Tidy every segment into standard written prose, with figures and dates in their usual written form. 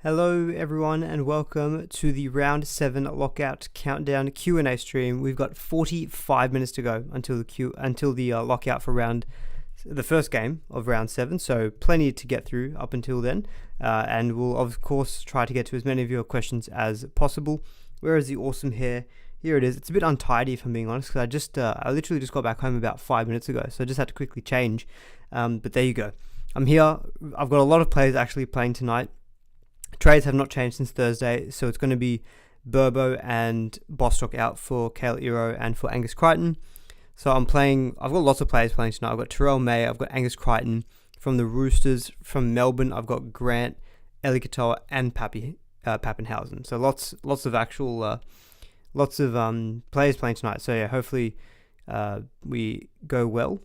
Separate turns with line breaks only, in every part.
Hello everyone and welcome to the Round 7 Lockout Countdown Q&A stream. We've got 45 minutes to go until the lockout for the first game of Round 7, so plenty to get through up until then. And we'll of course try to get to as many of your questions as possible. Where is the awesome hair? Here it is. It's a bit untidy if I'm being honest, because I literally just got back home about 5 minutes ago, so I just had to quickly change. But there you go. I'm here. I've got a lot of players actually playing tonight. Trades have not changed since Thursday, so it's going to be Burbo and Bostock out for Kale Iro and for Angus Crichton. So I've got lots of players playing tonight. I've got Terrell May, I've got Angus Crichton. From the Roosters, from Melbourne, I've got Grant, Eli Katoa and Pappenhausen. So lots of players playing tonight. So yeah, hopefully we go well.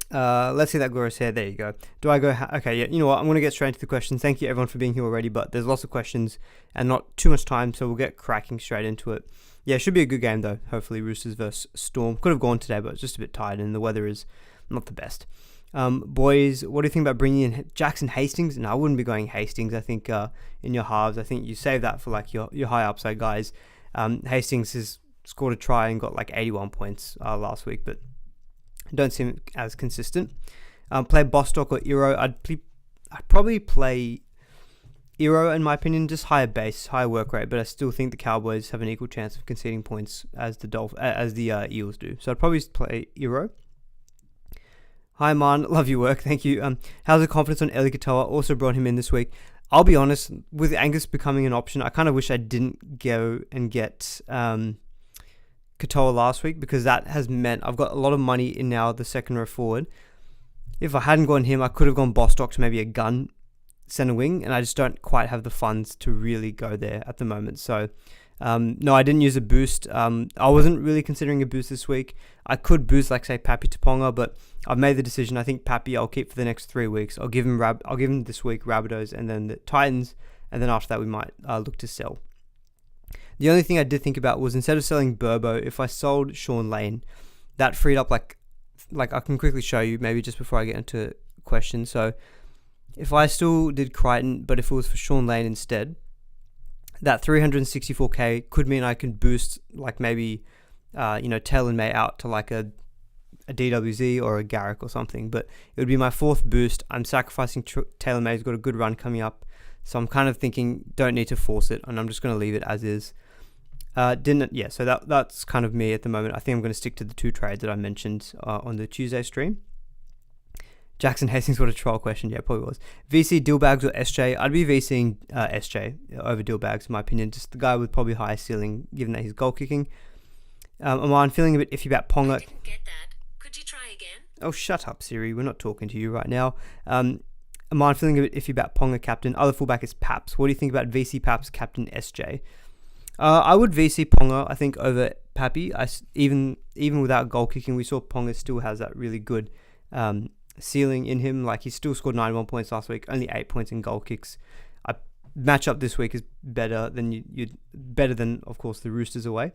Let's see that glorious hair. There you go. Do I go? Okay, yeah. You know what? I'm going to get straight into the questions. Thank you everyone for being here already, but there's lots of questions and not too much time, so we'll get cracking straight into it. Yeah, it should be a good game though. Hopefully, Roosters versus Storm. Could have gone today, but it's just a bit tired and the weather is not the best. Boys, what do you think about bringing in Jackson Hastings? No, I wouldn't be going Hastings. I think in your halves, I think you save that for like your high upside guys. Hastings has scored a try and got like 81 points last week, but don't seem as consistent. Play Bostock or Iro. I'd probably play Iro in my opinion, just higher base, higher work rate, but I still think the Cowboys have an equal chance of conceding points as the Eels do. So I'd probably play Iro. Hi Man, love your work, thank you. How's the confidence on Eli Katoa? Also brought him in this week. I'll be honest, with Angus becoming an option, I kind of wish I didn't go and get Katoa last week, because that has meant I've got a lot of money in now the second row forward. If I hadn't gone him, I could have gone Bostock to maybe a gun center wing, and I just don't quite have the funds to really go there at the moment. So no, I didn't use a boost. I wasn't really considering a boost this week. I could boost like say Pappy Taponga, but I've made the decision. I think Pappy I'll keep for the next 3 weeks. I'll give him this week Rabbitohs and then the Titans, and then after that we might look to sell. The only thing I did think about was, instead of selling Burbo, if I sold Sean Lane, that freed up like I can quickly show you maybe just before I get into questions. So if I still did Crichton, but if it was for Sean Lane instead, that 364k could mean I can boost like maybe Taylor May out to like a DWZ or a Garrick or something, but it would be my fourth boost. I'm sacrificing Taylor May's got a good run coming up, so I'm kind of thinking don't need to force it, and I'm just going to leave it as is. So that's kind of me at the moment. I think I'm going to stick to the 2 trades that I mentioned on the Tuesday stream. Jackson Hastings, what a troll question. Yeah, probably was. VC Dillbags or SJ? I'd be VCing SJ over Dillbags in my opinion. Just the guy with probably higher ceiling, given that he's goal kicking. I'm feeling a bit iffy about Ponga.
I didn't get that. Could you try again?
Oh, shut up, Siri. We're not talking to you right now. I'm feeling a bit iffy about Ponga captain. Other fullback is Paps. What do you think about VC Paps captain SJ? I would VC Ponga, I think, over Pappy. Even without goal kicking, we saw Ponga still has that really good ceiling in him. Like, he still scored 91 points last week, only 8 points in goal kicks. Matchup this week is better than of course the Roosters away.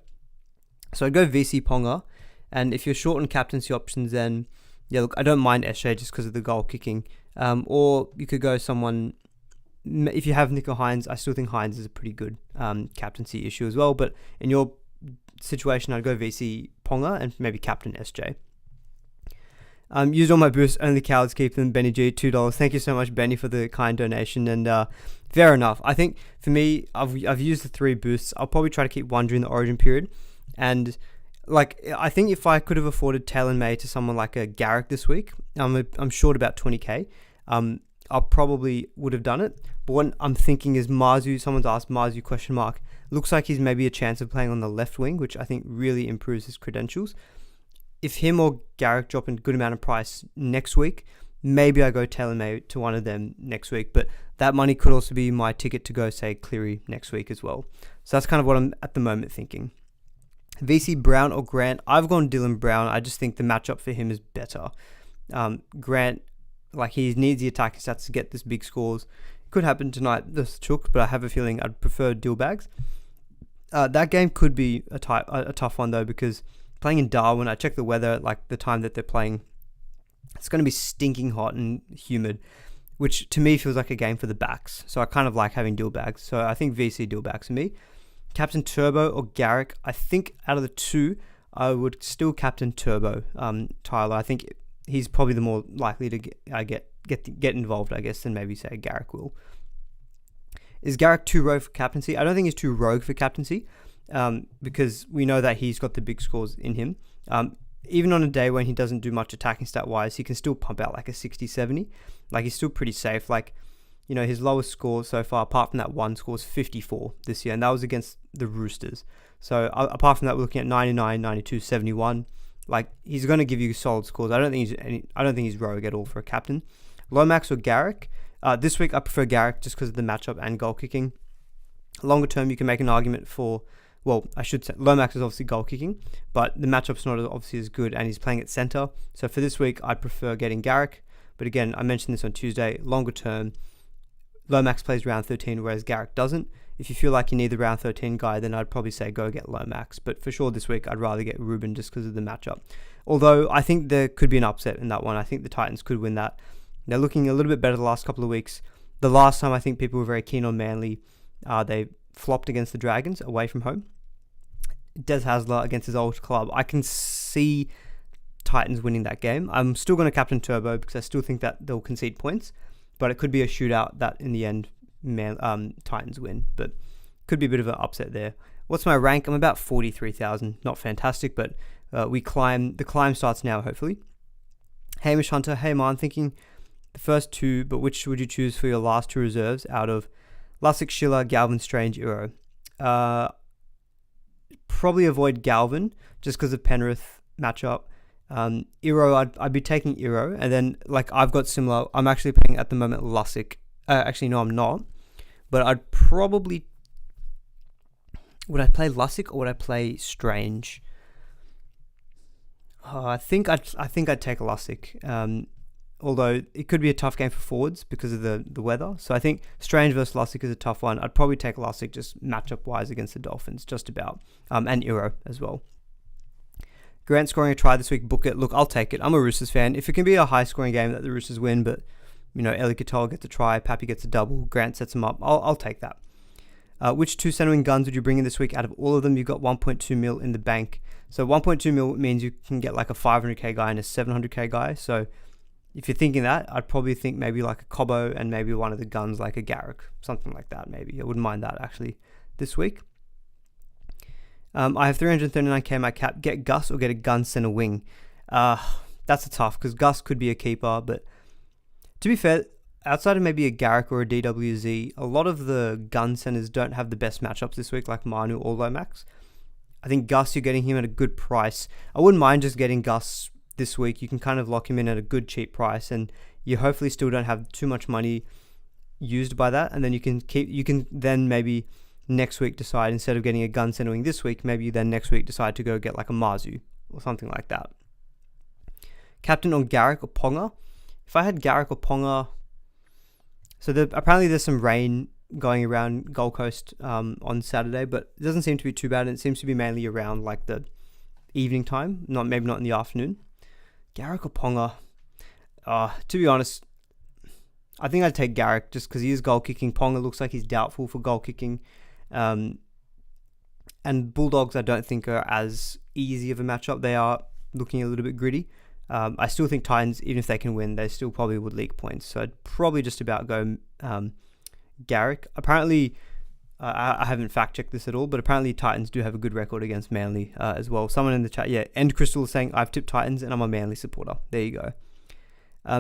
So I'd go VC Ponga, and if you're short on captaincy options, then yeah, look, I don't mind SJ just because of the goal kicking. Or you could go someone. If you have Nico Hines, I still think Hines is a pretty good captaincy issue as well. But in your situation, I'd go VC Ponga and maybe captain SJ. Used all my boosts, only cowards keep them. Benny G, $2. Thank you so much, Benny, for the kind donation. And fair enough. I think for me, I've used the 3 boosts. I'll probably try to keep 1 during the origin period. And like, I think if I could have afforded Taylor May to someone like a Garrick this week, I'm short about 20k. I probably would have done it. But what I'm thinking is Marzu. Someone's asked Marzu ? Looks like he's maybe a chance of playing on the left wing, which I think really improves his credentials. If him or Garrick drop a good amount of price next week, maybe I go Taylor May to one of them next week. But that money could also be my ticket to go, say, Cleary next week as well. So that's kind of what I'm at the moment thinking. VC Brown or Grant? I've gone Dylan Brown. I just think the matchup for him is better. Grant, like, he needs the attacking stats to get this big scores. Could happen tonight, this Chook, but I have a feeling I'd prefer Dillbags. That game could be a tough one though, because playing in Darwin, I checked the weather, like the time that they're playing, it's going to be stinking hot and humid. which to me feels like a game for the backs. So I kind of like having dual bags. So I think VC dual bags for me. Captain Turbo or Garrick. I think out of the two, I would still captain Turbo, Tyler. I think he's probably the more likely to get involved, I guess, than maybe say Garrick will. Is Garrick too rogue for captaincy? I don't think he's too rogue for captaincy, because we know that he's got the big scores in him. Even on a day when he doesn't do much attacking stat wise, he can still pump out like a 60-70. Like, he's still pretty safe. Like, you know, his lowest score so far, apart from that one score, is 54 this year, and that was against the Roosters. So apart from that, we're looking at 99, 92, 71. Like, he's going to give you solid scores. I don't think he's rogue at all for a captain. Lomax or Garrick? This week I prefer Garrick just because of the matchup and goal kicking. Longer term, you can make an argument for, well, I should say Lomax is obviously goal kicking, but the matchup's not obviously as good, and he's playing at centre. So for this week, I'd prefer getting Garrick. But again, I mentioned this on Tuesday. Longer term, Lomax plays round 13, whereas Garrick doesn't. If you feel like you need the round 13 guy, then I'd probably say go get Lomax. But for sure this week, I'd rather get Ruben just because of the matchup. Although I think there could be an upset in that one. I think the Titans could win that. They're looking a little bit better the last couple of weeks. The last time I think people were very keen on Manly, they flopped against the Dragons away from home. Des Hasler against his old club. I can see Titans winning that game. I'm still going to captain Turbo because I still think that they'll concede points, but it could be a shootout that in the end Titans win, but could be a bit of an upset there. What's my rank? I'm about 43,000. Not fantastic, but the climb starts now, hopefully. Hamish Hunter, hey man, thinking the first two, but which would you choose for your last two reserves out of Lussick, Schiller, Galvin, Strange, Iro? Probably avoid Galvin just because of Penrith matchup. Iro, I'd be taking Iro, and then like I've got similar. I'm actually playing at the moment Lussick. Actually, no, I'm not. But I'd probably would I play Lussick or would I play Strange? I think I'd take Lussick. Although it could be a tough game for forwards because of the weather. So I think Strange versus Lussick is a tough one. I'd probably take Lussick just matchup wise against the Dolphins, just about. And Iro as well. Grant scoring a try this week, book it. Look, I'll take it. I'm a Roosters fan. If it can be a high scoring game that the Roosters win, but you know, Eli Katoa gets a try, Pappy gets a double, Grant sets him up, I'll take that. Which two centering guns would you bring in this week? Out of all of them, you've got 1.2 mil in the bank. So 1.2 mil means you can get like a 500k guy and a 700k guy. So if you're thinking that, I'd probably think maybe like a Cobbo and maybe one of the guns like a Garrick, something like that maybe. I wouldn't mind that actually this week. I have 339k in my cap. Get Gus or get a gun center wing? That's a tough because Gus could be a keeper, but to be fair, outside of maybe a Garrick or a DWZ, a lot of the gun centers don't have the best matchups this week, like Manu or Lomax. I think Gus, you're getting him at a good price. I wouldn't mind just getting Gus this week. You can kind of lock him in at a good cheap price, and you hopefully still don't have too much money used by that. And then you can then maybe next week decide, instead of getting a gun centering this week, maybe you then next week decide to go get like a Mazu or something like that. Captain on Garrick or Ponga? If I had Garrick or Ponga, so apparently there's some rain going around Gold Coast on Saturday, but it doesn't seem to be too bad, and it seems to be mainly around like the evening time, maybe not in the afternoon. Garrick or Ponga? To be honest, I think I'd take Garrick just because he is goal kicking. Ponga looks like he's doubtful for goal kicking. And Bulldogs I don't think are as easy of a matchup. They are looking a little bit gritty. I still think Titans, even if they can win, they still probably would leak points. So I'd probably just about go Garrick. Apparently, I haven't fact-checked this at all, but apparently Titans do have a good record against Manly as well. Someone in the chat, End Crystal is saying, I've tipped Titans and I'm a Manly supporter. There you go.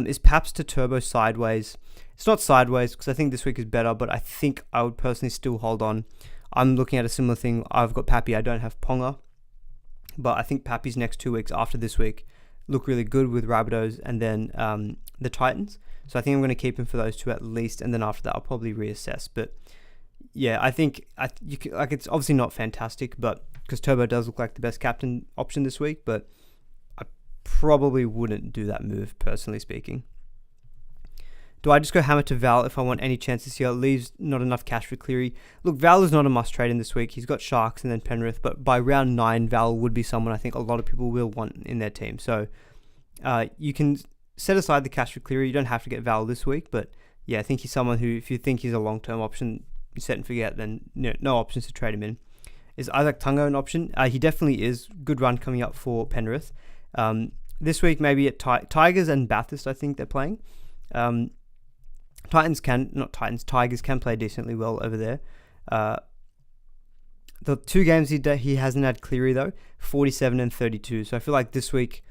Is Paps to Turbo sideways? It's not sideways because I think this week is better, but I think I would personally still hold on. I'm looking at a similar thing. I've got Pappy. I don't have Ponga, but I think Pappy's next 2 weeks after this week look really good with Rabbitohs and then the Titans. So I think I'm going to keep him for those two at least, and then after that I'll probably reassess. But yeah, I think it's obviously not fantastic, but because Turbo does look like the best captain option this week, but I probably wouldn't do that move, personally speaking. Do I just go hammer to Val if I want any chance this year? It leaves not enough cash for Cleary. Look, Val is not a must trade in this week. He's got Sharks and then Penrith, but by round 9, Val would be someone I think a lot of people will want in their team. So you can set aside the cash for Cleary. You don't have to get Val this week, but yeah, I think he's someone who, if you think he's a long-term option, you set and forget, then no options to trade him in. Is Isaac Tungo an option? He definitely is. Good run coming up for Penrith. This week, maybe at Tigers and Bathurst, I think they're playing. Tigers can play decently well over there. The 2 games he hasn't had Cleary, though, 47 and 32. So I feel like this week,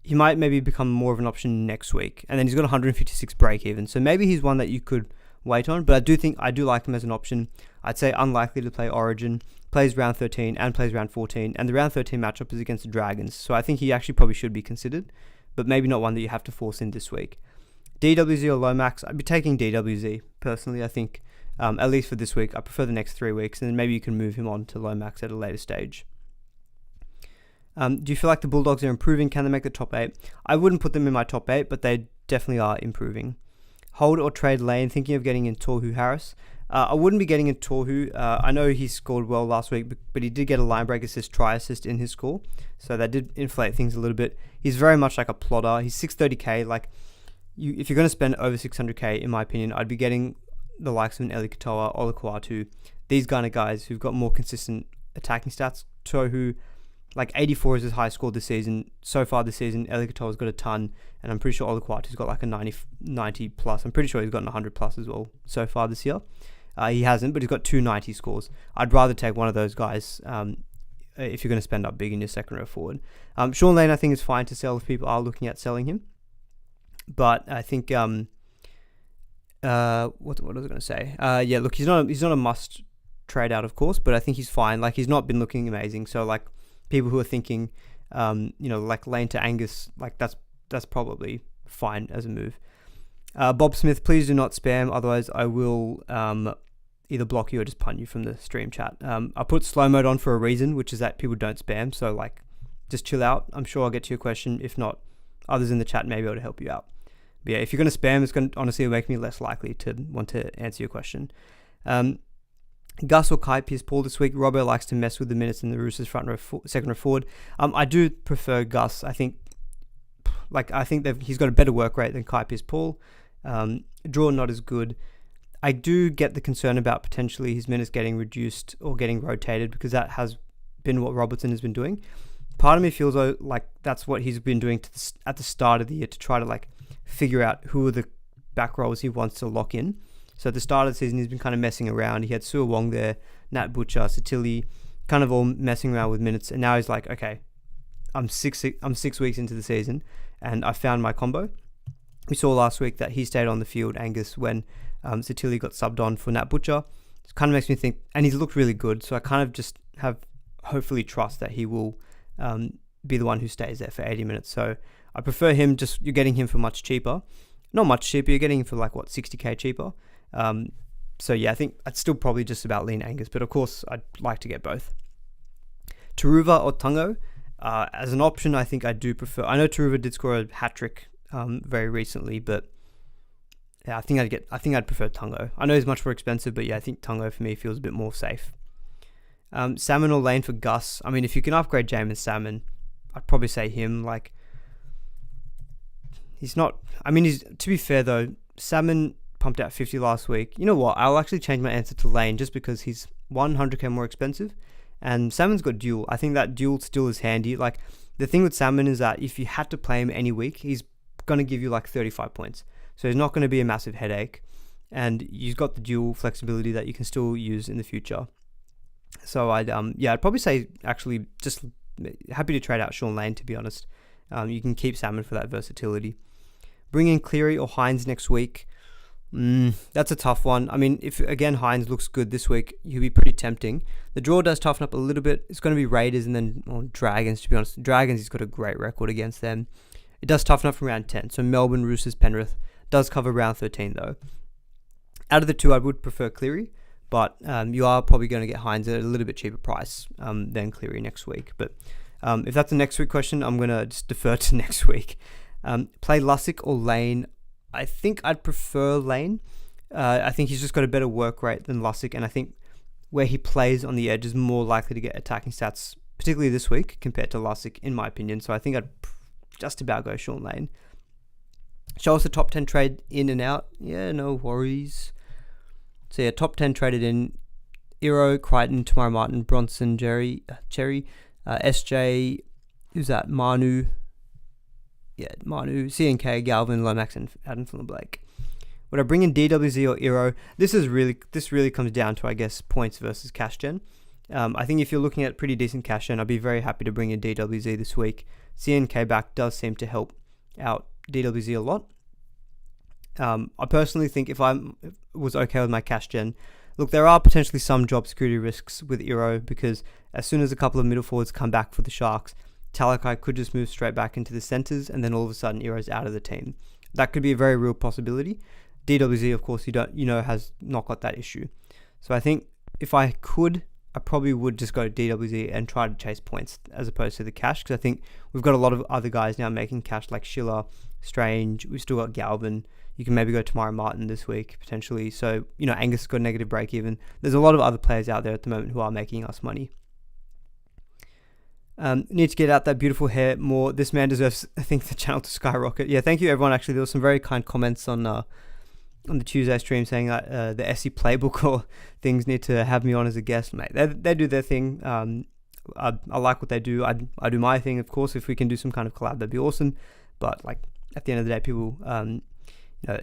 he might maybe become more of an option next week. And then he's got 156 break even. So maybe he's one that you could wait on. But I do like him as an option. I'd say unlikely to play Origin. Plays round 13 and plays round 14. And the round 13 matchup is against the Dragons. So I think he actually probably should be considered. But maybe not one that you have to force in this week. DWZ or Lomax, I'd be taking DWZ personally. I think, at least for this week, I prefer the next 3 weeks. And then maybe you can move him on to Lomax at a later stage. Do you feel like the Bulldogs are improving? Can they make the top 8? I wouldn't put them in my top 8, but they definitely are improving. Hold or trade Lane, thinking of getting in Tohu Harris. I wouldn't be getting in Tohu. I know he scored well last week, but he did get a line break assist, try assist in his score. So that did inflate things a little bit. He's very much like a plotter. He's 630k. If you're going to spend over 600k, in my opinion, I'd be getting the likes of an Eli Katoa, Olakau'atu, these kind of guys who've got more consistent attacking stats. Tohu, 84 is his highest score this season. So far this season, Eli Katoa's got a ton, and I'm pretty sure Olakau'atu's got a 90 plus. I'm pretty sure he's got an 100 plus as well so far this year. He hasn't, but he's got 290 scores. I'd rather take one of those guys if you're going to spend up big in your second row forward. Sean Lane, I think, is fine to sell if people are looking at selling him. But I think, what was I going to say? Look, he's not a must trade out, of course, but I think he's fine. He's not been looking amazing. So, people who are thinking, Lane to Angus, that's probably fine as a move. Bob Smith, please do not spam, otherwise I will either block you or just punt you from the stream chat. I put slow mode on for a reason, which is that people don't spam, so just chill out. I'm sure I'll get to your question. If not, others in the chat may be able to help you out. But yeah, if you're going to spam, it's going to honestly make me less likely to want to answer your question. Gus or Kai Pierce Paul this week. Robbo likes to mess with the minutes in the Roosters front row, second row forward. I do prefer Gus. I think he's got a better work rate than Kai Pierce Paul. Draw not as good. I do get the concern about potentially his minutes getting reduced or getting rotated, because that has been what Robertson has been doing. Part of me feels like that's what he's been doing at the start of the year to try to figure out who are the back rows he wants to lock in. So at the start of the season, he's been kind of messing around. He had Sua Wong there, Nat Butcher, Satili, kind of all messing around with minutes. And now he's like, okay, I'm 6 weeks into the season and I found my combo. We saw last week that he stayed on the field, Angus, when Satili got subbed on for Nat Butcher. It kind of makes me think, and he's looked really good. So I kind of just have hopefully trust that he will be the one who stays there for 80 minutes. So I prefer him. You're getting him for much cheaper. Not much cheaper. You're getting him for 60k cheaper. So yeah, I think I'd still probably just about lean Angus, but of course I'd like to get both. Taruva or Tungo, as an option, I think I do prefer. I know Taruva did score a hat trick very recently, but yeah, I think I'd prefer Tungo. I know he's much more expensive, but yeah, I think Tungo for me feels a bit more safe. Salmon or Lane for Gus. I mean, if you can upgrade Jamin Salmon, I'd probably say him. He's not. I mean, to be fair though, Salmon pumped out 50 last week. You know what? I'll actually change my answer to Lane just because he's 100k more expensive, and Salmon's got dual. I think that dual still is handy. The thing with Salmon is that if you had to play him any week, he's going to give you 35 points. So he's not going to be a massive headache, and you've got the dual flexibility that you can still use in the future. So I'd probably say actually just happy to trade out Sean Lane, to be honest. You can keep Salmon for that versatility. Bring in Cleary or Hines next week. That's a tough one. I mean, if again Hines looks good this week, he'll be pretty tempting. The draw does toughen up a little bit. It's going to be Raiders and then Dragons, to be honest. Dragons, he's got a great record against them. It does toughen up from round 10. So Melbourne, Roosters, Penrith does cover round 13 though. Out of the two, I would prefer Cleary, but you are probably going to get Hines at a little bit cheaper price than Cleary next week. But if that's the next week question, I'm going to just defer to next week. Play Lussick or Lane. I think I'd prefer Lane. I think he's just got a better work rate than Lussick, and I think where he plays on the edge is more likely to get attacking stats, particularly this week, compared to Lussick, in my opinion. So I think I'd just about go Sean Lane. Show us the top 10 trade in and out. Yeah, no worries. So yeah, top 10 traded in: Iro, Crichton, Tamara Martin, Bronson, Cherry, SJ, who's that? Manu. Yeah, Manu, CNK, Galvin, Lomax, and Adam Blake. Would I bring in DWZ or Iro? This really comes down to, I guess, points versus cash gen. I think if you're looking at pretty decent cash gen, I'd be very happy to bring in DWZ this week. CNK back does seem to help out DWZ a lot. I personally think if I was okay with my cash gen, look, there are potentially some job security risks with Iro, because as soon as a couple of middle forwards come back for the Sharks, Talakai could just move straight back into the centres, and then all of a sudden Iro's out of the team. That could be a very real possibility. DWZ, of course, has not got that issue. So I think if I could, I probably would just go to DWZ and try to chase points as opposed to the cash, because I think we've got a lot of other guys now making cash, like Schiller, Strange. We've still got Galvin. You can maybe go Tamara Martin this week, potentially. So, Angus got a negative break even. There's a lot of other players out there at the moment who are making us money. Need to get out that beautiful hair more. This man deserves, I think, the channel to skyrocket. Yeah, thank you, everyone. Actually, there was some very kind comments on the Tuesday stream saying that the SE playbook or things need to have me on as a guest, mate. They do their thing. I like what they do. I do my thing, of course. If we can do some kind of collab, that'd be awesome. But like at the end of the day, people,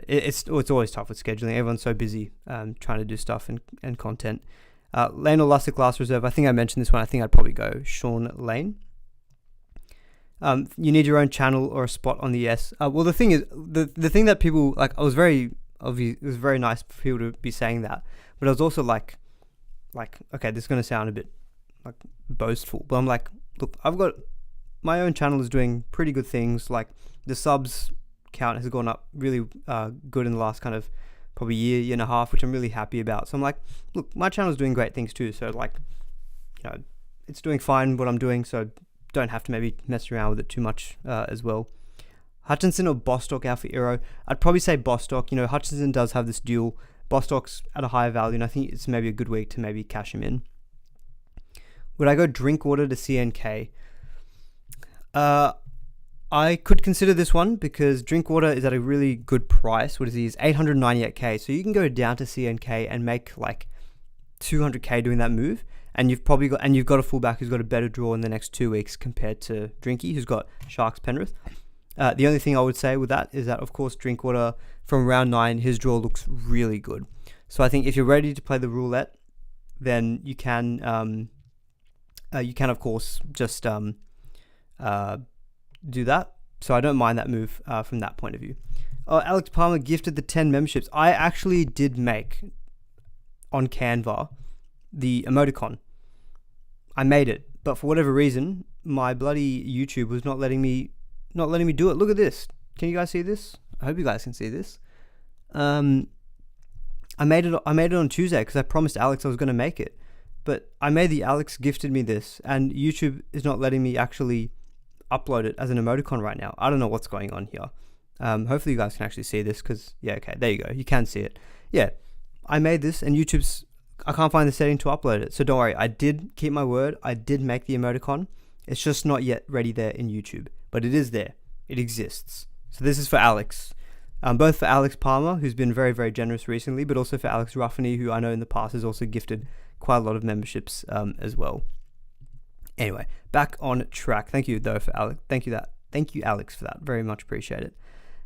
it's always tough with scheduling. Everyone's so busy trying to do stuff and content. Lane or Lussick last reserve. I think I mentioned this one. I think I'd probably go Sean Lane. You need your own channel or a spot on the S. Well, the thing is, the thing that people like, it was very nice for people to be saying that, but I was also like, okay, this is going to sound a bit like boastful, but I'm like, look, I've got my own channel is doing pretty good things. Like the subs count has gone up really good in the last kind of probably year and a half, which I'm really happy about. So I'm like, look, my channel is doing great things too. So like, it's doing fine what I'm doing. So don't have to maybe mess around with it too much as well. Hutchinson or Bostock out for Iro? I'd probably say Bostock. Hutchinson does have this duel. Bostock's at a higher value, and I think it's maybe a good week to maybe cash him in. Would I go Drinkwater to CNK? I could consider this one because Drinkwater is at a really good price. What is he? He's 898k. So you can go down to CNK and make like 200k doing that move. And you've got a fullback who's got a better draw in the next 2 weeks compared to Drinky, who's got Sharks Penrith. The only thing I would say with that is that, of course, Drinkwater from round 9, his draw looks really good. So I think if you're ready to play the roulette, then you can of course just do that. So I don't mind that move from that point of view. Alex Palmer gifted the 10 memberships. I actually did make on Canva the emoticon. I made it, but for whatever reason, my bloody YouTube was not letting me do it. Look at this. Can you guys see this? I hope you guys can see this. I made it on Tuesday because I promised Alex I was going to make it. But Alex gifted me this, and YouTube is not letting me actually upload it as an emoticon right now. I don't know what's going on here. Hopefully you guys can actually see this because, yeah, okay, there you go. You can see it. Yeah, I made this, and I can't find the setting to upload it. So don't worry. I did keep my word. I did make the emoticon. It's just not yet ready there in YouTube. But it is there. It exists. So this is for Alex. Both for Alex Palmer, who's been very, very generous recently, but also for Alex Ruffany, who I know in the past has also gifted quite a lot of memberships as well. Anyway, back on track. Thank you, though, for Alex. Thank you, Alex, for that. Very much appreciate it.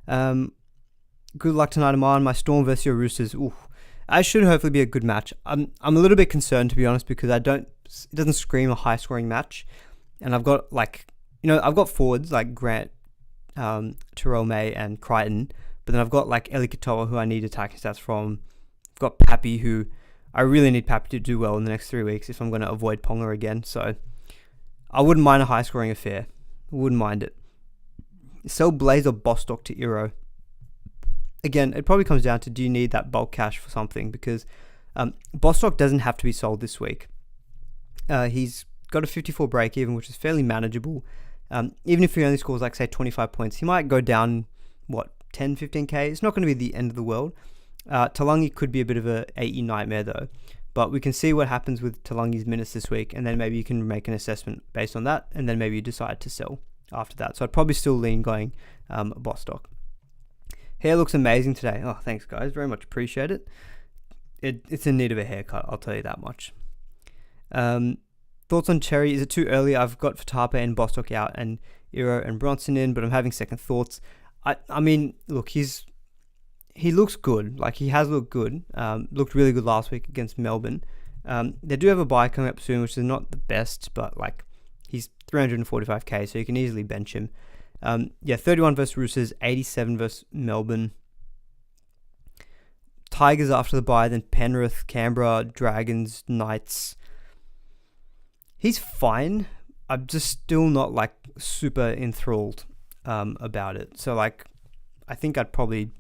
Good luck tonight, Aman. My Storm versus your Roosters. Ooh, I should hopefully be a good match. I'm a little bit concerned, to be honest, because it doesn't scream a high-scoring match. And I've got, I've got forwards like Grant, Terrell May, and Crichton. But then I've got like Eli Katoa, who I need attacking stats from. I've got Pappy, who I really need Pappy to do well in the next 3 weeks if I'm going to avoid Ponga again. So I wouldn't mind a high-scoring affair. I wouldn't mind it. Sell Blaze or Bostock to Iro. Again, it probably comes down to, do you need that bulk cash for something? Because Bostock doesn't have to be sold this week. He's got a 54 break even, which is fairly manageable. Even if he only scores like say 25 points, he might go down 10, 15k. It's not going to be the end of the world. Talangi could be a bit of a 80 nightmare though, but we can see what happens with Talangi's minutes this week, and then maybe you can make an assessment based on that, and then maybe you decide to sell after that. So I'd probably still lean going Bostock. Hair looks amazing today. Oh, thanks, guys. Very much appreciate it. It's in need of a haircut, I'll tell you that much. Thoughts on Cherry? Is it too early? I've got Fatapa and Bostock out and Iro and Bronson in, but I'm having second thoughts. I mean, look, he looks good. Like, he has looked good. Looked really good last week against Melbourne. They do have a bye coming up soon, which is not the best, but like, he's 345k, so you can easily bench him. 31 versus Roosters, 87 versus Melbourne. Tigers after the bye, then Penrith, Canberra, Dragons, Knights. He's fine. I'm just still not like super enthralled about it. So like, I think I'd probably...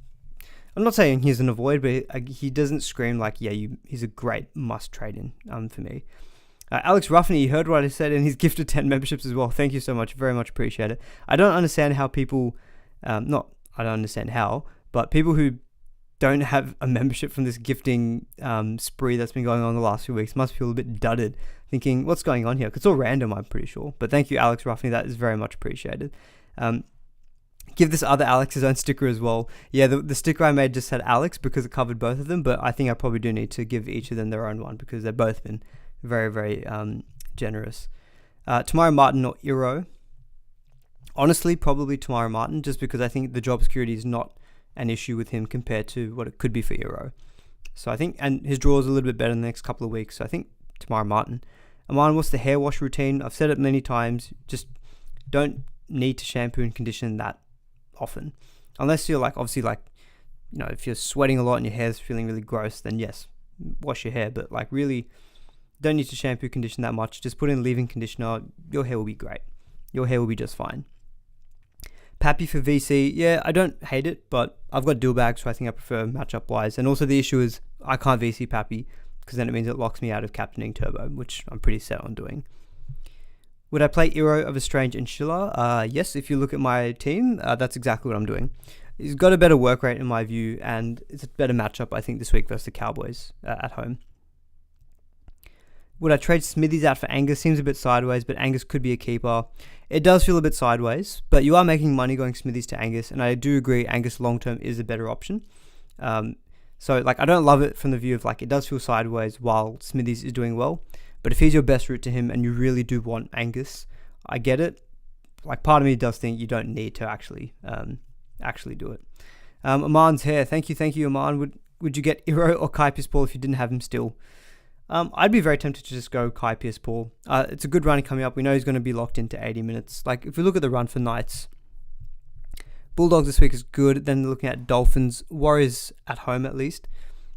I'm not saying he's an avoid, but he doesn't scream like, he's a great must trade in for me. Alex Ruffney, you heard what I said, and he's gifted 10 memberships as well. Thank you so much. Very much appreciate it. I don't understand how people... I don't understand how, but people who don't have a membership from this gifting spree that's been going on the last few weeks must feel a bit dudded, thinking, what's going on here? 'Cause it's all random, I'm pretty sure. But thank you, Alex Ruffney. That is very much appreciated. Give this other Alex his own sticker as well. Yeah, the sticker I made just said Alex because it covered both of them, but I think I probably do need to give each of them their own one because they've both been very, very generous. Tamara Martin or Iro? Honestly, probably Tamara Martin, just because I think the job security is not an issue with him compared to what it could be for Iro. So I think, and his draw is a little bit better in the next couple of weeks, so I think Tamara Martin. Aman, what's the hair wash routine? I've said it many times, just don't need to shampoo and condition that often. Unless you're like, obviously like, you know, if you're sweating a lot and your hair's feeling really gross, then yes, wash your hair. But like really, don't need to shampoo condition that much. Just put in leave-in conditioner. Your hair will be great. Your hair will be just fine. Pappy for VC. Yeah, I don't hate it, but I've got dual bags, so I think I prefer matchup wise. And also the issue is I can't VC Pappy because then it means it locks me out of captaining Turbo, which I'm pretty set on doing. Would I play Iro over Strange and Schiller? Yes, if you look at my team, that's exactly what I'm doing. He's got a better work rate in my view, and it's a better matchup, I think, this week versus the Cowboys at home. Would I trade Smithies out for Angus? Seems a bit sideways, but Angus could be a keeper. It does feel a bit sideways, but you are making money going Smithies to Angus, and I do agree Angus long-term is a better option. So, like, I don't love it from the view of, like, it does feel sideways while Smithies is doing well, but if he's your best route to him and you really do want Angus, I get it. Like, part of me does think you don't need to actually do it. Aman's hair. Thank you, Aman. Would you get Iro or Kai Paul if you didn't have him still? I'd be very tempted to just go Kai Paul. It's a good run coming up. We know he's going to be locked into 80 minutes. Like, if we look at the run for Knights, Bulldogs this week is good. Then looking at Dolphins, Warriors at home at least.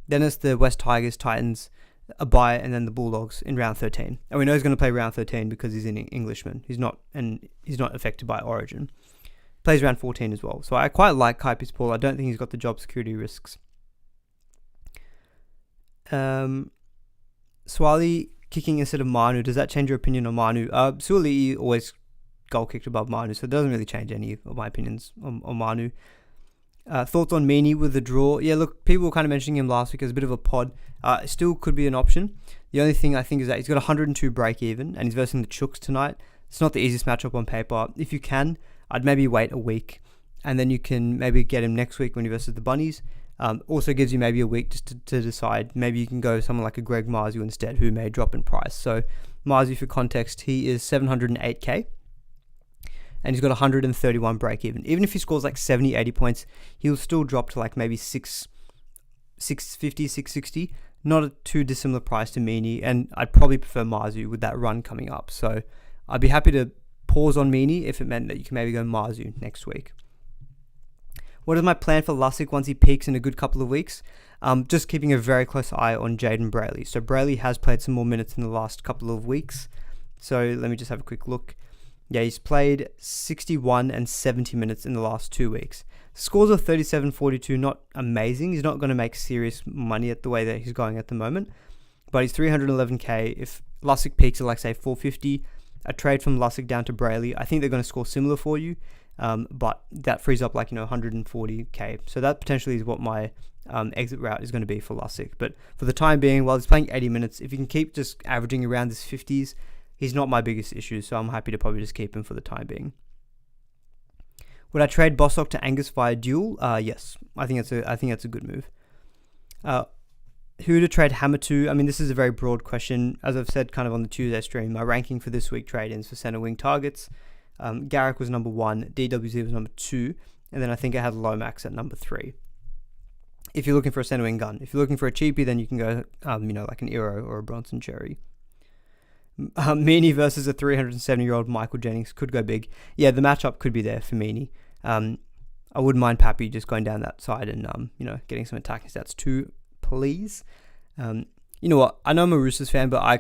Then it's the West Tigers, Titans, a bye, and then the Bulldogs in round 13. And we know he's going to play round 13 because he's an Englishman. He's not affected by Origin. Plays round 14 as well. So I quite like Kai Paul. I don't think he's got the job security risks. Swali kicking instead of Manu, does that change your opinion on Manu? Suali'i always goal kicked above Manu, so it doesn't really change any of my opinions on Manu. Thoughts on Meaney with the draw? Yeah, look, people were kind of mentioning him last week as a bit of a pod. Still could be an option. The only thing I think is that he's got 102 break even, and he's versing the Chooks tonight. It's not the easiest matchup on paper. If you can, I'd maybe wait a week, and then you can maybe get him next week when he versus the Bunnies. Also gives you maybe a week just to decide. Maybe you can go someone like a Greg Marzu instead, who may drop in price. So Marzu, for context, he is 708k, and he's got 131 break even. Even if he scores like 70, 80 points, he'll still drop to like maybe 650, 660. Not a too dissimilar price to Meaney, and I'd probably prefer Marzu with that run coming up. So I'd be happy to pause on Meaney if it meant that you can maybe go Marzu next week. What is my plan for Lussick once he peaks in a good couple of weeks? Just keeping a very close eye on Jaden Brayley. So Brayley has played some more minutes in the last couple of weeks. So let me just have a quick look. Yeah, he's played 61 and 70 minutes in the last 2 weeks. Scores of 37-42, not amazing. He's not going to make serious money at the way that he's going at the moment. But he's 311k. If Lussick peaks at like say 450, a trade from Lussick down to Brayley, I think they're going to score similar for you. But that frees up like, 140k. So that potentially is what my exit route is going to be for Lussick. But for the time being, while he's playing 80 minutes, if you can keep just averaging around this 50s, he's not my biggest issue. So I'm happy to probably just keep him for the time being. Would I trade Bostock to Angus via duel? Yes. I think that's a good move. Who to trade Hammer to? I mean, this is a very broad question. As I've said kind of on the Tuesday stream, my ranking for this week trade-ins for center wing targets. Garrick was number 1, DWZ was number 2, and then I think I had Lomax at number 3. If you're looking for a center wing gun. If you're looking for a cheapie, then you can go, like an Eero or a Bronson Cherry. Meany versus a 370-year-old Michael Jennings could go big. Yeah, the matchup could be there for Meany. I wouldn't mind Pappy just going down that side and, getting some attacking stats too, please. You know what? I know I'm a Roosters fan, but I'm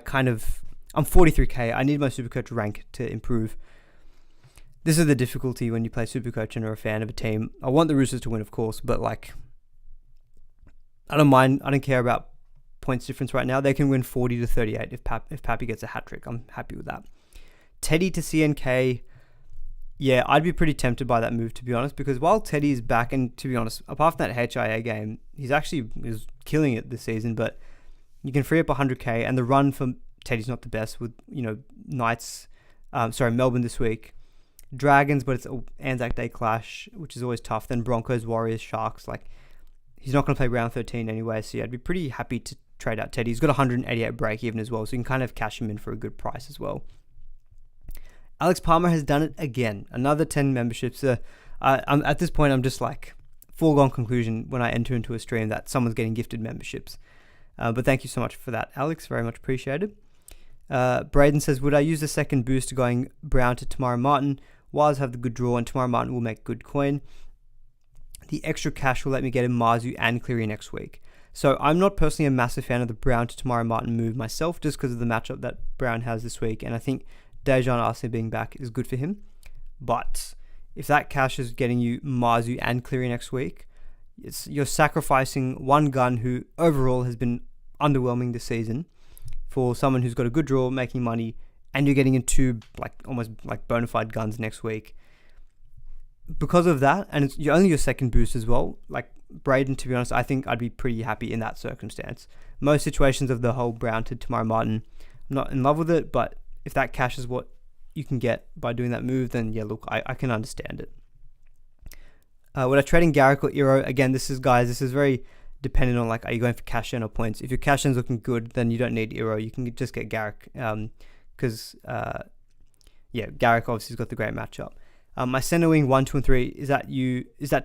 43k. I need my Supercoach rank to improve. This is the difficulty when you play Supercoach and are a fan of a team. I want the Roosters to win, of course, but I don't mind. I don't care about points difference right now. They can win 40-38 if Pappy gets a hat trick. I'm happy with that. Teddy to CNK. Yeah, I'd be pretty tempted by that move, to be honest, because while Teddy is back, and to be honest, apart from that HIA game, he's actually is killing it this season, but you can free up 100k, and the run for Teddy's not the best with, Melbourne this week. Dragons, but it's an Anzac Day clash, which is always tough. Then Broncos, Warriors, Sharks. He's not going to play round 13 anyway, so yeah, I'd be pretty happy to trade out Teddy. He's got 188 break even as well, so you can kind of cash him in for a good price as well. Alex Palmer has done it again. Another 10 memberships. At this point, I'm just foregone conclusion when I enter into a stream that someone's getting gifted memberships. But thank you so much for that, Alex. Very much appreciated. Braden says, would I use the second boost going Brown to Tamara Martin? Waz have the good draw and Tamara Martin will make good coin. The extra cash will let me get in Marzu and Cleary next week. So I'm not personally a massive fan of the Brown to Tamara Martin move myself, just because of the matchup that Brown has this week. And I think Dejan Arce being back is good for him. But if that cash is getting you Marzu and Cleary next week, you're sacrificing one gun who overall has been underwhelming this season for someone who's got a good draw, making money, and you're getting in two almost bona fide guns next week. Because of that, and it's only your second boost as well, Braden, to be honest, I think I'd be pretty happy in that circumstance. Most situations of the whole Brown to Tamara Martin, I'm not in love with it, but if that cash is what you can get by doing that move, then yeah, look, I can understand it. Would I trade in Garrick or Eero? Again, this is very dependent on are you going for cash in or points. If your cash in's looking good, then you don't need Eero. You can just get Garrick because Garrick obviously has got the great matchup. My center wing 1, 2, and 3, is that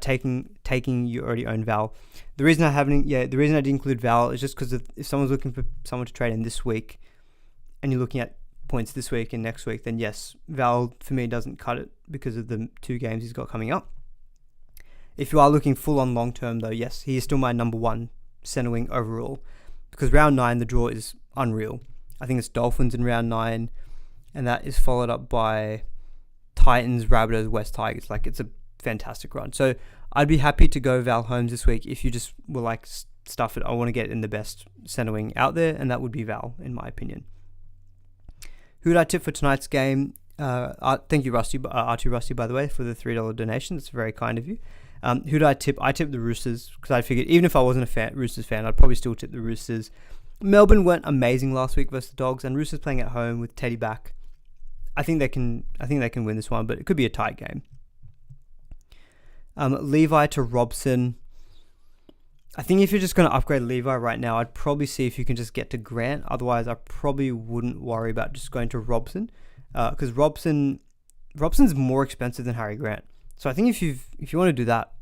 taking you already own Val? The reason I didn't include Val is just because if someone's looking for someone to trade in this week, and you're looking at points this week and next week, then yes, Val for me doesn't cut it because of the 2 games he's got coming up. If you are looking full on long term though, yes, he is still my number 1 center wing overall, because round 9 the draw is unreal. I think it's Dolphins in round 9, and that is followed up by Titans, Rabbitohs, West Tigers. It's a fantastic run. So I'd be happy to go Val Holmes this week if you just were stuff it. I want to get in the best center wing out there, and that would be Val in my opinion. Who did I tip for tonight's game? Thank you, Rusty, R2 Rusty, by the way, for the $3 donation. That's very kind of you. Who did I tip? I tipped the Roosters because I figured even if I wasn't a Roosters fan, I'd probably still tip the Roosters. Melbourne went amazing last week versus the Dogs, and Roosters playing at home with Teddy back. I think they can win this one, but it could be a tight game. Levi to Robson. I think if you're just going to upgrade Levi right now, I'd probably see if you can just get to Grant. Otherwise, I probably wouldn't worry about just going to Robson, because Robson's more expensive than Harry Grant. So I think if you want to do that,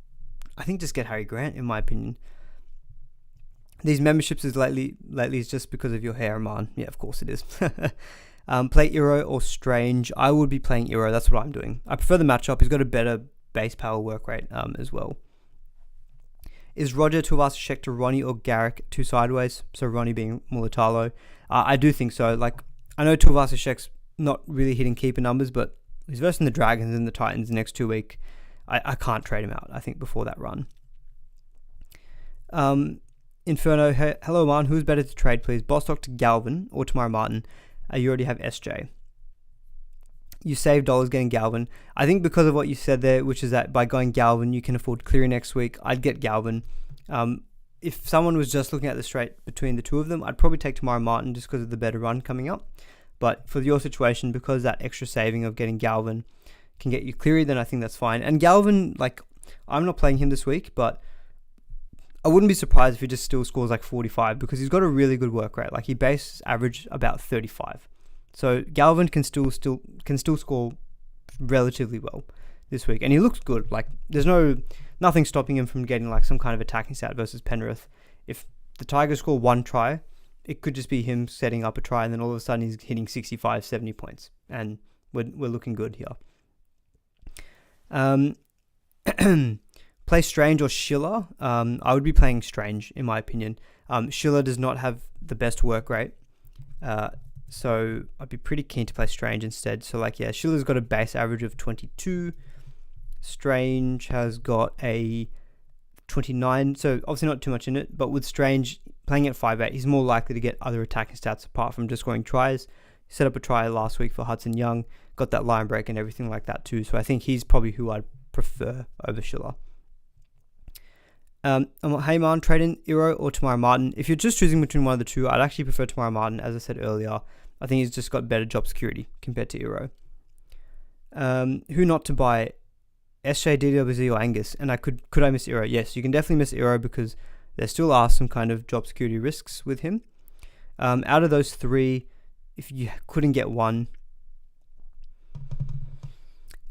I think just get Harry Grant, in my opinion. These memberships is lately is just because of your hair, man. Yeah, of course it is. Play Eero or Strange. I would be playing Eero. That's what I'm doing. I prefer the matchup. He's got a better base power work rate as well. Is Roger Tuivasa-Sheck to Ronnie or Garrick 2 sideways? So Ronnie being Mulatalo. I do think so. I know Tuivasa-Sheck's not really hitting keeper numbers, but he's versing the Dragons and the Titans the next 2 weeks. I can't trade him out, I think, before that run. Inferno, hello man, who's better to trade, please? Bostock to Galvin or Tamara Martin? You already have SJ. You save dollars getting Galvin. I think because of what you said there, which is that by going Galvin, you can afford Cleary next week. I'd get Galvin. If someone was just looking at the straight between the two of them, I'd probably take Tamara Martin just because of the better run coming up. But for your situation, because that extra saving of getting Galvin can get you Cleary, then I think that's fine. And Galvin, like, I'm not playing him this week, but I wouldn't be surprised if he just still scores like 45 because he's got a really good work rate. Like, he base average about 35. So Galvin can still score relatively well this week, and he looks good. Like, there's nothing stopping him from getting like some kind of attacking stat versus Penrith. If the Tigers score one try, it could just be him setting up a try, and then all of a sudden he's hitting 65, 70 points, and we're looking good here. Play Strange or Schiller. I would be playing Strange in my opinion. Schiller does not have the best work rate, so I'd be pretty keen to play Strange instead. So like, yeah, Schiller's got a base average of 22. Strange has got a 29, so obviously not too much in it, but with Strange playing at 5'8", he's more likely to get other attacking stats apart from just scoring tries. He set up a try last week for Hudson Young, got that line break and everything like that too, so I think he's probably who I'd prefer over Schiller. Hey man, trade in Iro or Tamara Martin. If you're just choosing between one of the two, I'd actually prefer Tamara Martin, as I said earlier. I think he's just got better job security compared to Iro. Who not to buy? SJ, DWZ or Angus? And could I miss Iro? Yes, you can definitely miss Iro because there still are some kind of job security risks with him. Out of those three, if you couldn't get one,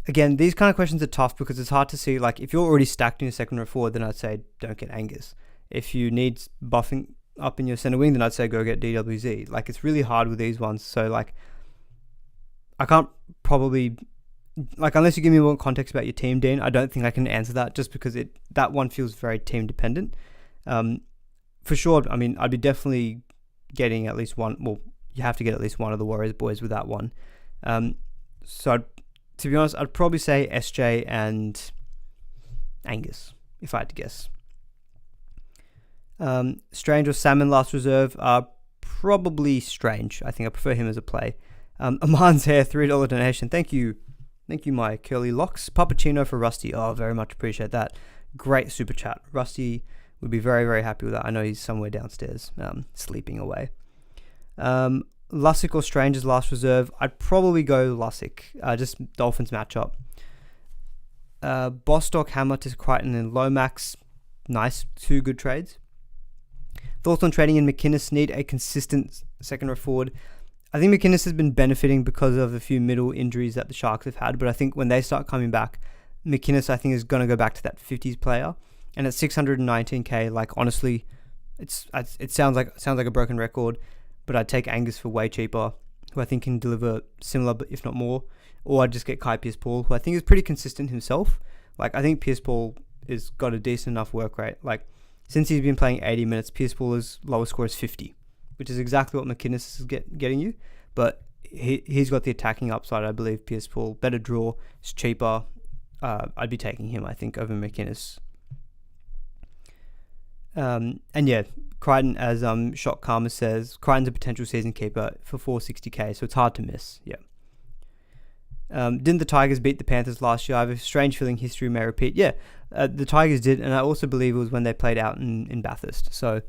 again, these kind of questions are tough because it's hard to see. Like, if you're already stacked in your second row forward, then I'd say don't get Angus. If you need buffing up in your center wing, then I'd say go get DWZ. Like, it's really hard with these ones. So like, I can't probably, like, unless you give me more context about your team, Dean, I don't think I can answer that just because that one feels very team dependent. For sure, I mean, I'd be definitely getting at least one. Well, you have to get at least one of the Warriors boys with that one. So to be honest, I'd probably say SJ and Angus, if I had to guess. Strange or Salmon last reserve are probably Strange. I think I prefer him as a play. Aman's Hair, $3 donation. Thank you, my curly locks. Puppuccino for Rusty. Oh, very much appreciate that. Great super chat. Rusty would be very, very happy with that. I know he's somewhere downstairs, sleeping away. Lussick or Strange as last reserve. I'd probably go Lussick. Just Dolphins matchup. Bostock, Hammer to Crichton and Lomax. Nice. Two good trades. Thoughts on trading in McInnes? Need a consistent second row forward. I think McInnes has been benefiting because of a few middle injuries that the Sharks have had, but I think when they start coming back, McInnes, I think, is going to go back to that 50s player. And at 619k, like, honestly, it sounds like a broken record, but I'd take Angus for way cheaper, who I think can deliver similar, but if not more. Or I'd just get Kai Pearce-Paul, who I think is pretty consistent himself. Like, I think Pearce-Paul has got a decent enough work rate. Like, since he's been playing 80 minutes, Pearce-Paul's lowest score is 50, which is exactly what McInnes is getting you. But he's got the attacking upside, I believe. Pearce-Paul, better draw, it's cheaper. I'd be taking him, I think, over McInnes. And yeah, Crichton, as Shot Karma says, Crichton's a potential season keeper for 460k, so it's hard to miss. Yeah. Didn't the Tigers beat the Panthers last year? I have a strange feeling history may repeat. Yeah, the Tigers did, and I also believe it was when they played out in Bathurst. So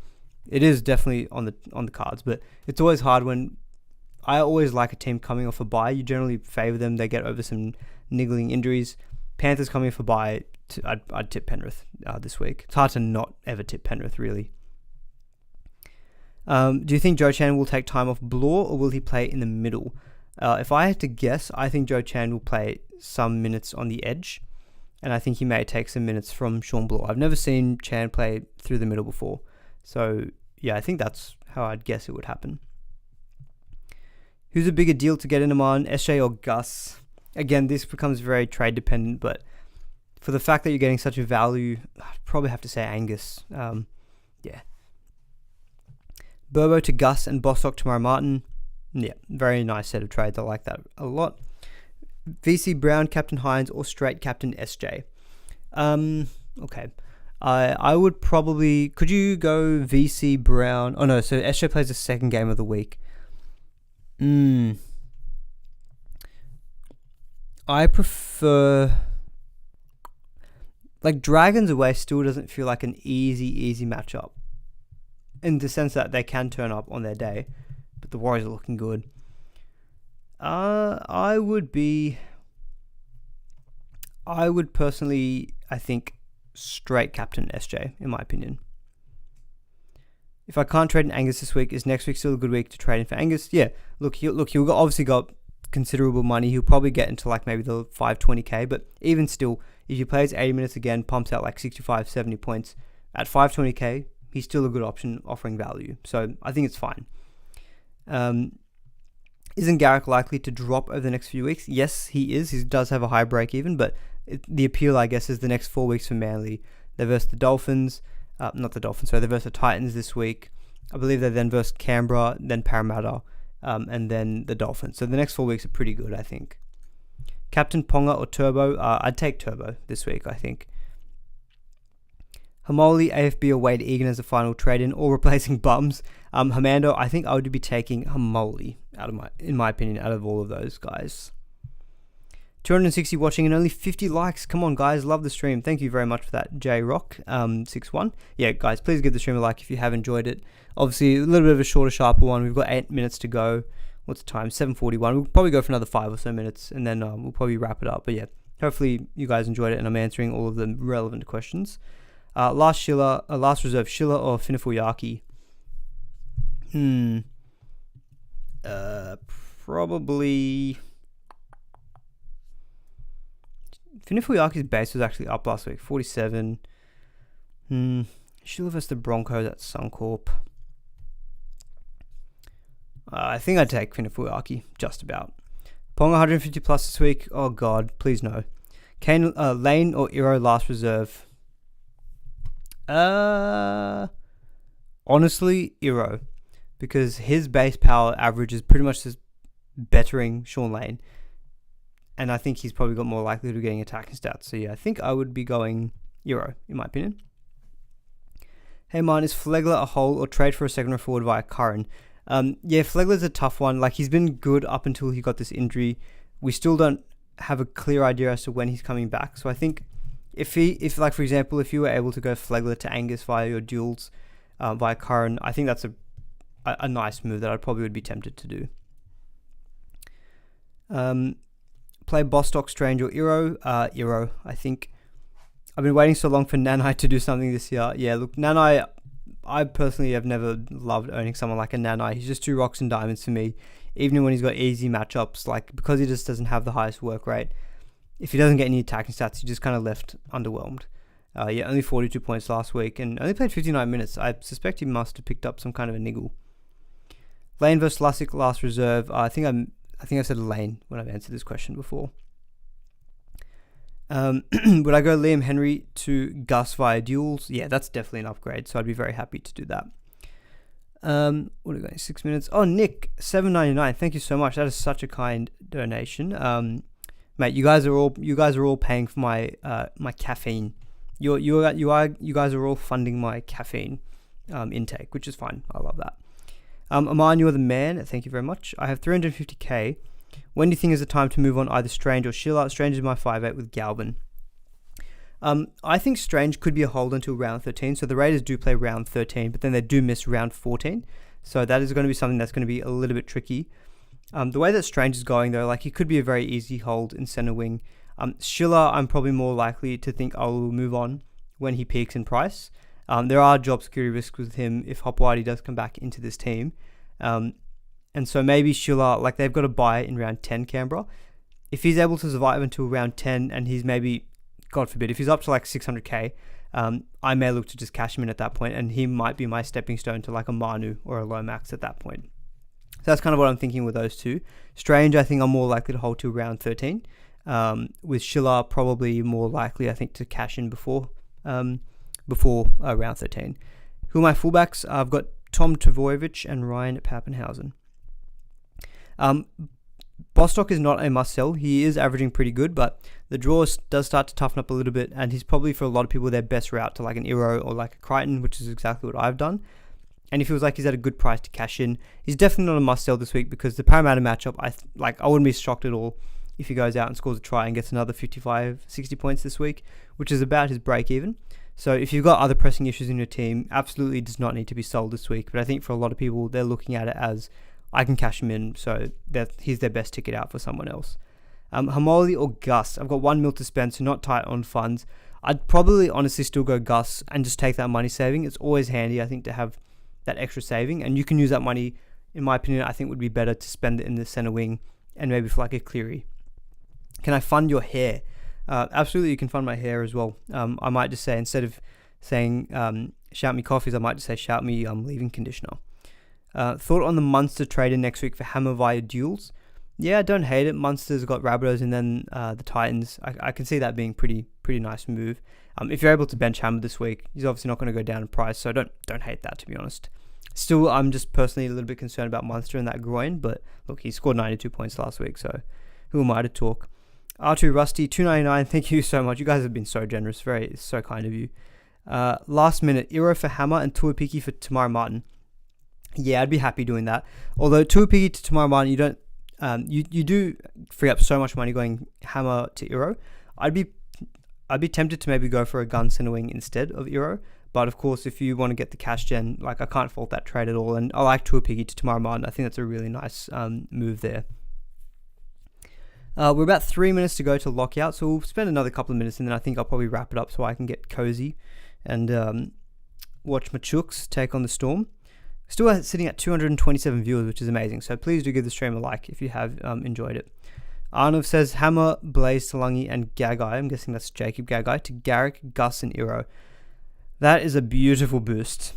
it is definitely on the cards, but it's always hard when I always like a team coming off a bye. You generally favour them. They get over some niggling injuries. Panthers coming off a bye, I'd tip Penrith this week. It's hard to not ever tip Penrith, really. Do you think Joe Chan will take time off Bloor, or will he play in the middle? If I had to guess, I think Joe Chan will play some minutes on the edge, and I think he may take some minutes from Sean Bloor. I've never seen Chan play through the middle before, so yeah, I think that's how I'd guess it would happen. Who's a bigger deal to get in on, SJ or Gus? Again, this becomes very trade dependent, but for the fact that you're getting such a value, I'd probably have to say Angus. Yeah. Burbo to Gus and Bostock to Murray Martin. Yeah, very nice set of trades. I like that a lot. VC Brown, Captain Hines, or straight Captain SJ? Okay. I would probably... Could you go VC Brown? Oh no, so SJ plays the second game of the week. I prefer... Like, Dragons away still doesn't feel like an easy matchup. In the sense that they can turn up on their day. But the Warriors are looking good. I would be... I would personally, I think, straight captain SJ, in my opinion. If I can't trade in Angus this week, is next week still a good week to trade in for Angus? Yeah. Look, he'll obviously got considerable money. He'll probably get into like maybe the 520k, but even still, if he plays 80 minutes again, pumps out like 65, 70 points at 520k, he's still a good option offering value. So I think it's fine. Isn't Garrick likely to drop over the next few weeks? Yes, he is. He does have a high break even, but the appeal, I guess, is the next 4 weeks for Manly. They versus the Dolphins. Not the Dolphins, sorry. They versus the Titans this week. I believe they then versus Canberra, then Parramatta, and then the Dolphins. So the next 4 weeks are pretty good, I think. Captain Ponga or Turbo? I'd take Turbo this week, I think. Hamoli, AFB or Wade Egan as a final trade-in, or replacing Bums. Hamando, I think I would be taking Hamoli, in my opinion, out of all of those guys. 260 watching and only 50 likes. Come on, guys. Love the stream. Thank you very much for that, JRock61. Yeah, guys, please give the stream a like if you have enjoyed it. Obviously, a little bit of a shorter, sharper one. We've got 8 minutes to go. What's the time? 7:41. We'll probably go for another 5 or so minutes, and then we'll probably wrap it up. But yeah, hopefully you guys enjoyed it, and I'm answering all of the relevant questions. Last reserve, Schiller or Finifuyaki? Probably... Finifuyaki's base was actually up last week, 47. Schiller versus the Broncos at Suncorp. I think I'd take Finifuyaki, just about. Pong 150 plus this week. Oh god, please no. Kane, Lane or Iro last reserve? Honestly, Iro. Because his base power average is pretty much just bettering Sean Lane. And I think he's probably got more likelihood of getting attacking stats. So yeah, I think I would be going Euro, in my opinion. Hey man, is Flegler a hole or trade for a second row forward via Curran? Yeah, Flegler's a tough one. Like, he's been good up until he got this injury. We still don't have a clear idea as to when he's coming back. So I think if like, for example, if you were able to go Flegler to Angus via your duels via Curran, I think that's a nice move that I probably would be tempted to do. Play Bostock, Strange or Iro? Iro, I think. I've been waiting so long for Nanai to do something this year. Yeah, look, Nanai, I personally have never loved owning someone like a Nanai. He's just 2 rocks and diamonds for me. Even when he's got easy matchups, like, because he just doesn't have the highest work rate, if he doesn't get any attacking stats, he's just kind of left underwhelmed. Yeah, only 42 points last week and only played 59 minutes. I suspect he must have picked up some kind of a niggle. Lane versus Lussick last reserve. I think I said Lane when I've answered this question before. Would I go Liam Henry to Gus via duels? Yeah, that's definitely an upgrade, so I'd be very happy to do that. What are we going? 6 minutes. Oh, Nick, $7.99. Thank you so much. That is such a kind donation. Mate, you guys are all paying for my my caffeine. You guys are all funding my caffeine intake, which is fine. I love that. Aman, you're the man. Thank you very much. I have 350k. When do you think is the time to move on either Strange or Schiller? Strange is my 5'8 with Galvin. I think Strange could be a hold until round 13. So the Raiders do play round 13, but then they do miss round 14. So that is going to be something that's going to be a little bit tricky. The way that Strange is going, though, like, he could be a very easy hold in center wing. Schiller, I'm probably more likely to think I will move on when he peaks in price. There are job security risks with him if Hopewadi does come back into this team. And so maybe Schiller, like, they've got to buy in round 10 Canberra. If he's able to survive until round 10 and he's maybe, God forbid, if he's up to like 600k, I may look to just cash him in at that point, and he might be my stepping stone to like a Manu or a Lomax at that point. So that's kind of what I'm thinking with those two. Strange, I think I'm more likely to hold till round 13. With Schiller, probably more likely, I think, to cash in before round 13. Who are my fullbacks? I've got Tom Tavoyevich and Ryan Pappenhausen. Bostock is not a must sell. He is averaging pretty good, but the draw does start to toughen up a little bit, and he's probably, for a lot of people, their best route to like an Iro or like a Crichton, which is exactly what I've done. And if he feels like he's at a good price to cash in, he's definitely not a must sell this week, because the Parramatta matchup, I wouldn't be shocked at all if he goes out and scores a try and gets another 55, 60 points this week, which is about his break even. So if you've got other pressing issues in your team, absolutely does not need to be sold this week. But I think for a lot of people, they're looking at it as, I can cash him in, so that he's their best ticket out for someone else. Hamoli or Gus? I've got 1 mil to spend, so not tight on funds. I'd probably honestly still go Gus and just take that money saving. It's always handy, I think, to have that extra saving, and you can use that money, in my opinion, I think would be better to spend it in the center wing and maybe for like a Cleary. Can I fund your hair? Absolutely, you can fund my hair as well. I might just say, instead of saying shout me coffees, I might just say shout me leave-in conditioner. Thought on the Munster trader next week for Hammer via duels? Yeah, I don't hate it. Munster's got Rabbitohs and then the Titans. I can see that being pretty nice move. If you're able to bench Hammer this week, he's obviously not going to go down in price, so don't hate that, to be honest. Still, I'm just personally a little bit concerned about Munster and that groin, but look, he scored 92 points last week, so who am I to talk? R2 Rusty, $2.99, thank you so much. You guys have been so generous, so kind of you. Last minute, Iro for Hammer and Tuapiki for Tamara Martin. Yeah, I'd be happy doing that. Although Tuapiki to Tamara Martin, you don't, you do free up so much money going Hammer to Iro. I'd be tempted to maybe go for a gun center wing instead of Iro. But of course, if you want to get the cash gen, like I can't fault that trade at all. And I like Tuapiki to Tamara Martin. I think that's a really nice move there. We're about 3 minutes to go to lockout, so we'll spend another couple of minutes and then I think I'll probably wrap it up so I can get cozy and watch my chooks take on the Storm. Still sitting at 227 viewers, which is amazing. So please do give the stream a like if you have enjoyed it. Arnav says Hammer, Blaze, Talangi, and Gagai. I'm guessing that's Jacob Gagai to Garrick, Gus, and Iro. That is a beautiful boost.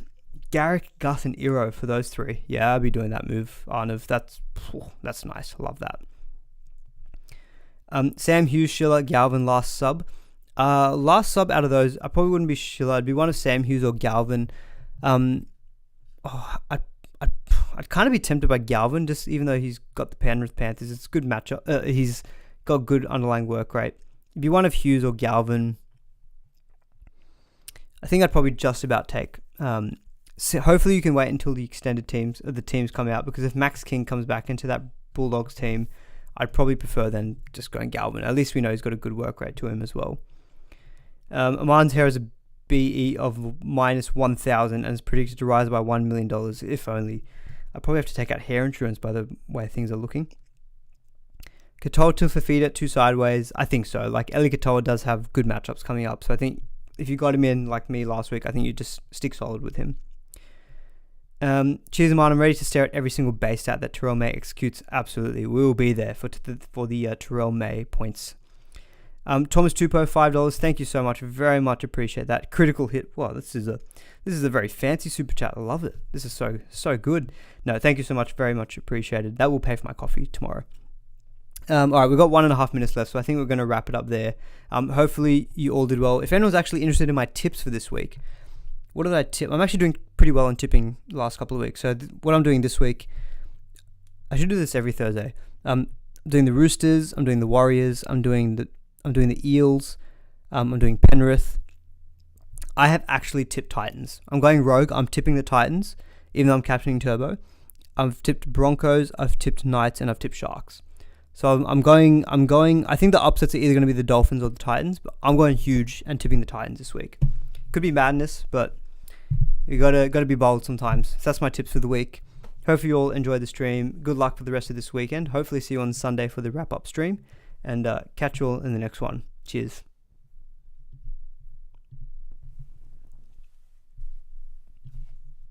Garrick, Gus, and Iro for those three. Yeah, I'll be doing that move, Arnav. That's nice. I love that. Sam Hughes, Schiller, Galvin, last sub. Last sub out of those, I probably wouldn't be Schiller. I'd be one of Sam Hughes or Galvin. I'd kind of be tempted by Galvin, just even though he's got the Penrith Panthers. It's a good matchup. He's got good underlying work rate. It'd be one of Hughes or Galvin. I think I'd probably just about take. So hopefully you can wait until the extended teams come out, because if Max King comes back into that Bulldogs team, I'd probably prefer then just going Galvin. At least we know he's got a good work rate to him as well. Aman's hair is a BE of minus 1,000 and is predicted to rise by $1 million, if only. I probably have to take out hair insurance by the way things are looking. Katoa to Fafita, 2 sideways. I think so. Like, Eli Katoa does have good matchups coming up, so I think if you got him in like me last week, I think you just stick solid with him. Cheers, man. I'm ready to stare at every single base stat that Terrell May executes. Absolutely. We will be there for the Terrell May points. Thomas Tupou, $5. Thank you so much. Very much appreciate that. Critical hit. Wow, this is a very fancy super chat. I love it. This is so good. No, thank you so much. Very much appreciated. That will pay for my coffee tomorrow. All right, we've got 1.5 minutes left, so I think we're going to wrap it up there. Hopefully you all did well. If anyone's actually interested in my tips for this week, what did I tip? I'm actually doing pretty well on tipping the last couple of weeks. So what I'm doing this week, I should do this every Thursday. I'm doing the Roosters. I'm doing the Warriors. I'm doing the Eels. I'm doing Penrith. I have actually tipped Titans. I'm going rogue. I'm tipping the Titans, even though I'm captaining Turbo. I've tipped Broncos. I've tipped Knights, and I've tipped Sharks. So I'm going. I think the upsets are either going to be the Dolphins or the Titans, but I'm going huge and tipping the Titans this week. Could be madness, but you gotta be bold sometimes. So that's my tips for the week. Hopefully you all enjoyed the stream. Good luck for the rest of this weekend. Hopefully see you on Sunday for the wrap-up stream. And catch you all in the next one. Cheers.